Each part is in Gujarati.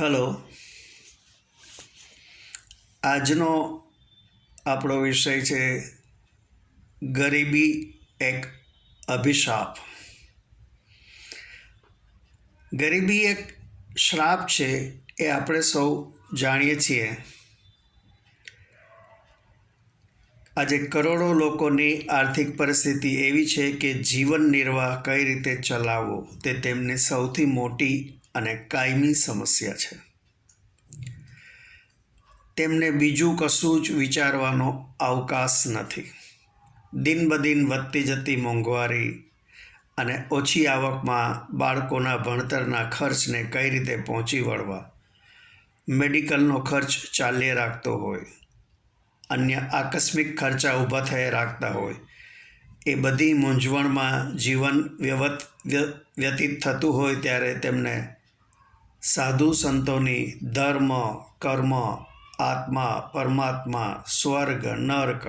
હલો. આજનો આપણો વિષય છે ગરીબી એક અભિશાપ. ગરીબી એક શ્રાપ છે એ આપણે સૌ જાણીએ છીએ. આજે કરોડો લોકોની આર્થિક પરિસ્થિતિ એવી છે કે જીવન નિર્વાહ કઈ રીતે ચલાવવો તે તેમની સૌથી મોટી અને કાયમી સમસ્યા છે. તેમને બીજું કશું જ વિચારવાનો અવકાશ નથી. દિન બદિન વધતી જતી મોંઘવારી અને ઓછી આવકમાં બાળકોના ભણતરના ખર્ચને કઈ રીતે પહોંચી વળવા, મેડિકલનો ખર્ચ ચાલ્યે રાખતો હોય, અન્ય આકસ્મિક ખર્ચા ઊભા થઈ રાખતા હોય, એ બધી મૂંઝવણમાં જીવન વ્યતીત થતું હોય ત્યારે તેમને સાધુ સંતોની ધર્મ, કર્મ, આત્મા, પરમાત્મા, સ્વર્ગ, નર્ક,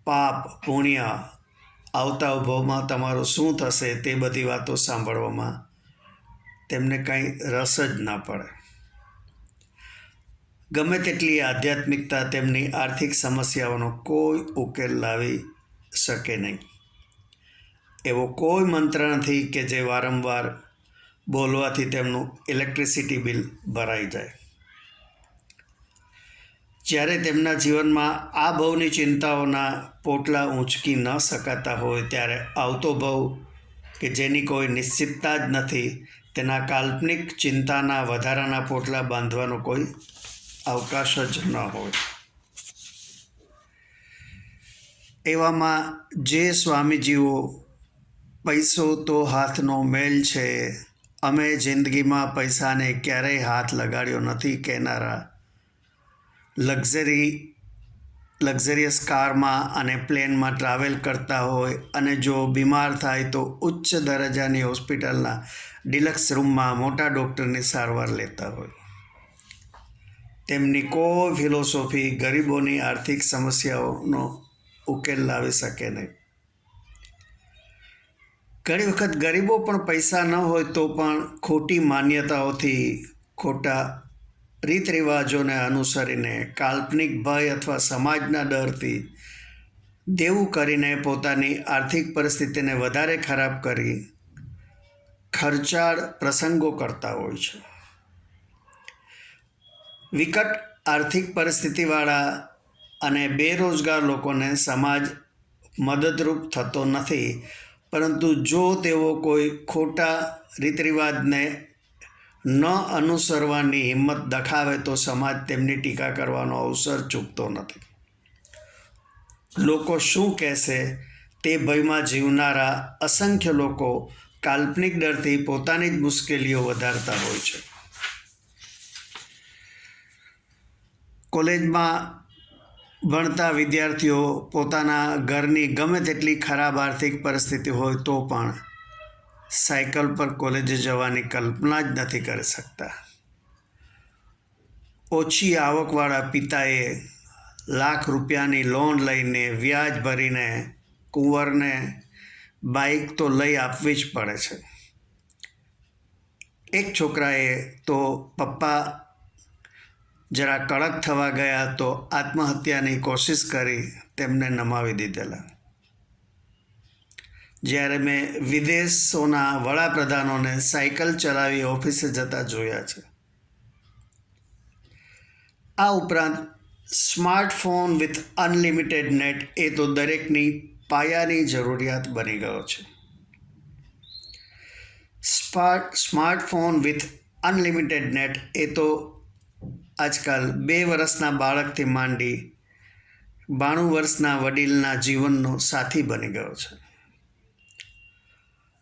પાપ, પુણ્ય, આવતા ભવમાં તમારું શું થશે તે બધી વાતો સાંભળવામાં તેમને કંઈ રસ જ ના પડે. ગમે તેટલી આધ્યાત્મિકતા તેમની આર્થિક સમસ્યાઓનો કોઈ ઉકેલ લાવી શકે નહીં. એવો કોઈ મંત્ર નથી કે જે વારંવાર બોલવાથી તેમનું ઇલેક્ટ્રિસિટી બિલ ભરાઈ જાય. જ્યારે તેમના જીવનમાં આ ભવની ચિંતાઓના પોટલા ઊંચકી ન શકાતા હોય ત્યારે આવતો ભવ કે જેની કોઈ નિશ્ચિતતા જ નથી તેના કાલ્પનિક ચિંતાના વધારાના પોટલા બાંધવાનો કોઈ અવકાશ જ ન હોય. એવામાં જે સ્વામીજીઓ પૈસો તો હાથનો મેલ છે, અમે જિંદગીમાં પૈસાને ક્યારેય હાથ લગાડ્યો નથી કહેનારા લક્ઝરિયસ કારમાં અને પ્લેનમાં ટ્રાવેલ કરતા હોય અને જો બીમાર થાય તો ઉચ્ચ દરજ્જાની હોસ્પિટલના ડિલક્સ રૂમમાં મોટા ડૉક્ટરની સારવાર લેતા હોય. તેમની કોઈ ફિલોસોફી ગરીબોની આર્થિક સમસ્યાઓનો ઉકેલ લાવી શકે નહીં. ઘણી વખત ગરીબો પણ પૈસા ન હોય તો પણ ખોટી માન્યતાઓથી, ખોટા રીત રિવાજોને અનુસરીને, કાલ્પનિક ભય અથવા સમાજના ડરથી દેવું કરીને પોતાની આર્થિક પરિસ્થિતિને વધારે ખરાબ કરી ખર્ચાળ પ્રસંગો કરતા હોય છે. વિકટ આર્થિક પરિસ્થિતિવાળા અને બેરોજગાર લોકોને સમાજ મદદરૂપ થતો નથી, પરંતુ જો તેઓ કોઈ ખોટા રીત રિવાજને ન અનુસરવાની હિંમત દખાવે તો સમાજ તેમની ટીકા કરવાનો અવસર ચૂકતો નથી. લોકો શું કહેશે તે ભયમાં જીવનારા અસંખ્ય લોકો કાલ્પનિક ડરથી પોતાની જ મુશ્કેલીઓ વધારતા હોય છે. કોલેજમાં ભણતા વિદ્યાર્થીઓ પોતાના ઘરની ગમે તેટલી ખરાબ આર્થિક પરિસ્થિતિ હોય તો પણ સાયકલ પર કોલેજે જવાની કલ્પના જ નથી કરી શકતા. ઓછી આવકવાળા પિતાએ લાખ રૂપિયાની લોન લઈને વ્યાજ ભરીને કુંવરને બાઇક તો લઈ આપવી જ પડે છે. એક છોકરાએ તો પપ્પા જરા કડક થવા ગયા તો આત્મહત્યાની કોશિશ કરી તેમને નમાવી દીધેલા. જ્યારે મેં વિદેશોના વડાપ્રધાનોને સાયકલ ચલાવી ઓફિસે જતા જોયા છે. આ ઉપરાંત સ્માર્ટફોન વિથ અનલિમિટેડ નેટ એ તો દરેકની પાયાની જરૂરિયાત બની ગયો છે. સ્માર્ટફોન વિથ અનલિમિટેડ નેટ એ તો આજકાલ 2 વર્ષના બાળકથી માંડી 92 વર્ષના વડીલના જીવનનો સાથી બની ગયો છે.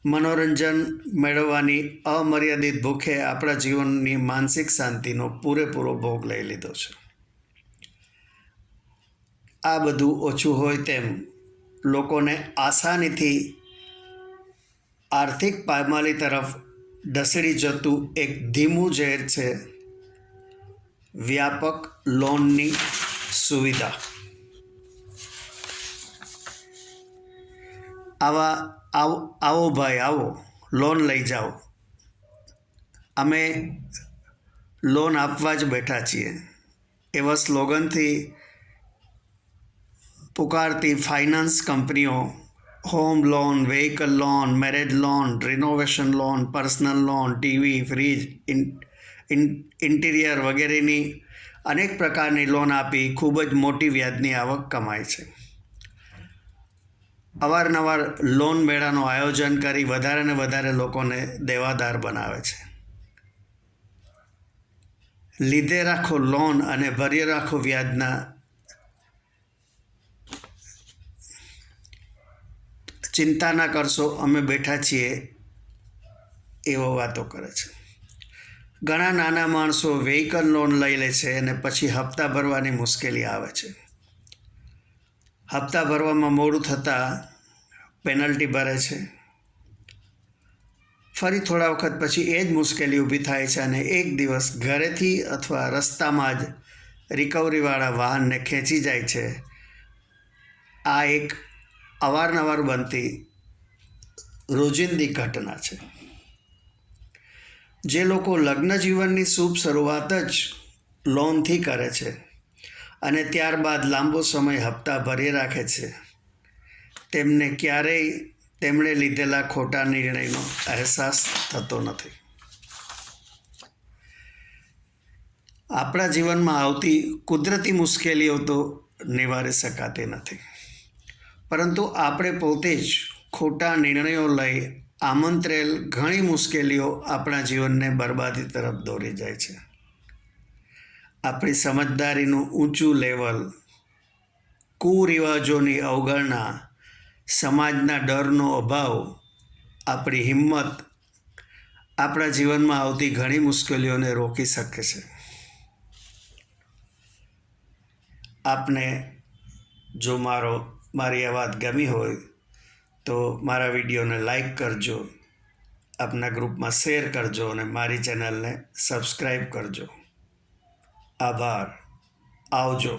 મનોરંજન મેળવવાની અમર્યાદિત ભૂખે આપણા જીવનની માનસિક શાંતિનો પૂરેપૂરો ભોગ લઈ લીધો છે. આ બધું ઓછું હોય તેમ લોકોને આસાનીથી આર્થિક પાયમાલી તરફ ઢસડી જતું એક ધીમું ઝેર છે વ્યાપક લોનની સુવિધા. આવો ભાઈ આવો, લોન લઈ જાઓ, અમે લોન આપવા જ બેઠા છીએ એવા સ્લોગનથી પુકારતી ફાઇનાન્સ કંપનીઓ home loan, vehicle loan, marriage loan, renovation loan, personal loan, TV, fridge, interior વગેરેની અનેક પ્રકારની લોન આપી ખૂબ જ મોટી વ્યાજની આવક કમાય છે. અવારનવાર લોન મેળાનું આયોજન કરી વધારે ને વધારે લોકોને દેવાદાર બનાવે છે. લીધે રાખો લોન અને ભર્યે રાખો વ્યાજના ચિંતા ના કરશો, અમે બેઠા છીએ એવો વાતો કરે છે. ઘણા નાના માણસો વ્હીકલ લોન લઈ લે છે અને પછી હપ્તા ભરવાની મુશ્કેલી આવે છે. હપ્તા ભરવામાં મોડું થતાં પેનલ્ટી ભરે છે. ફરી થોડા વખત પછી એ જ મુશ્કેલી ઊભી થાય છે અને એક દિવસ ઘરેથી અથવા રસ્તામાં જ રિકવરીવાળા વાહનને ખેંચી જાય છે. આ એક અવારનવાર બનતી રોજિંદી ઘટના છે. જે લોકો લગ્ન જીવનની શુભ શરૂઆત જ લોનથી કરે છે અને ત્યારબાદ લાંબો સમય હપ્તા ભરી રાખે છે, તેમને ક્યારેય તેમણે લીધેલા ખોટા નિર્ણયનો અહેસાસ થતો નથી. આપણા જીવનમાં આવતી કુદરતી મુશ્કેલીઓ તો નિવારી શકાતી નથી, પરંતુ આપણે પોતે જ ખોટા નિર્ણયો લઈ આમંત્રેલ ઘણી મુશ્કેલીઓ આપણા જીવનને બરબાદી તરફ દોરી જાય છે. આપણી સમજદારીનું ઊંચું લેવલ, કુરિવાજોની અવગણના, સમાજના ડરનો અભાવ, આપણી હિંમત આપણા જીવનમાં આવતી ઘણી મુશ્કેલીઓને રોકી શકે છે. આપને જો મારી આ વાત ગમી હોય તો મારા વિડીયોને લાઈક કરજો, આપના ગ્રુપમાં શેર કરજો અને મારી ચેનલને સબસ્ક્રાઈબ કરજો. આભાર. આવજો.